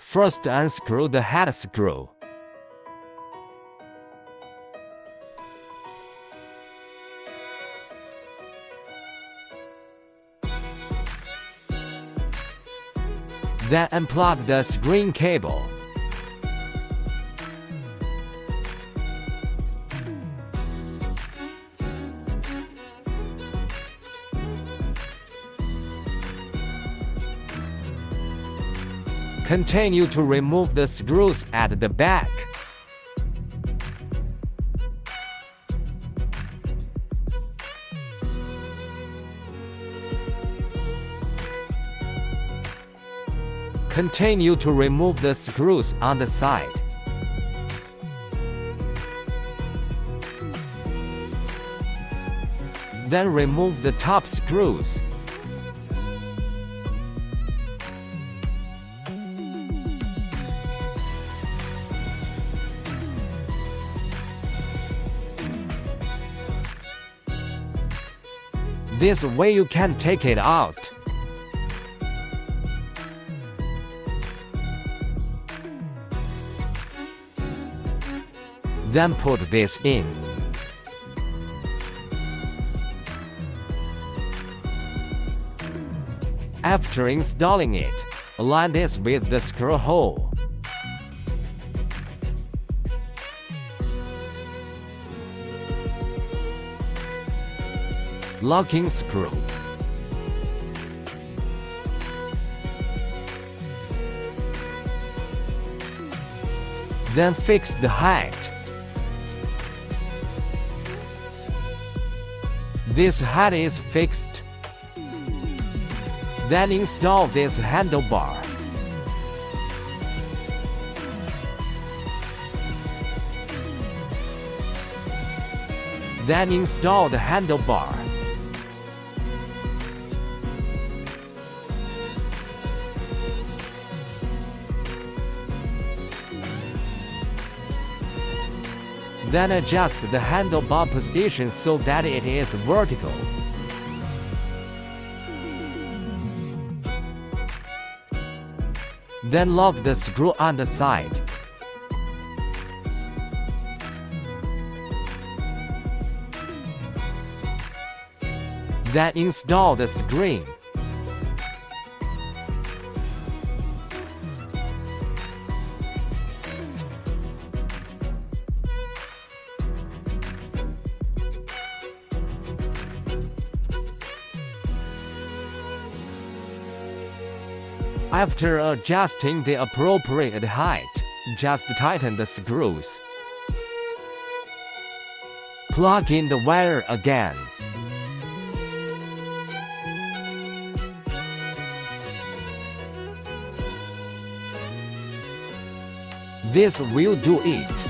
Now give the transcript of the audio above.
First, unscrew the head screw. Then unplug the screen cable. Continue to remove the screws at the back. Continue to remove the screws on the side. Then remove the top screws. This way you can take it out. Then put this in. After installing it, align this with the screw hole. Locking screw. Then fix the height. This height is fixed. Then install this handlebar. Then install the handlebar. Then adjust the handlebar position so that it is vertical. Then lock the screw on the side. Then install the screen. After adjusting the appropriate height, just tighten the screws. Plug in the wire again. This will do it.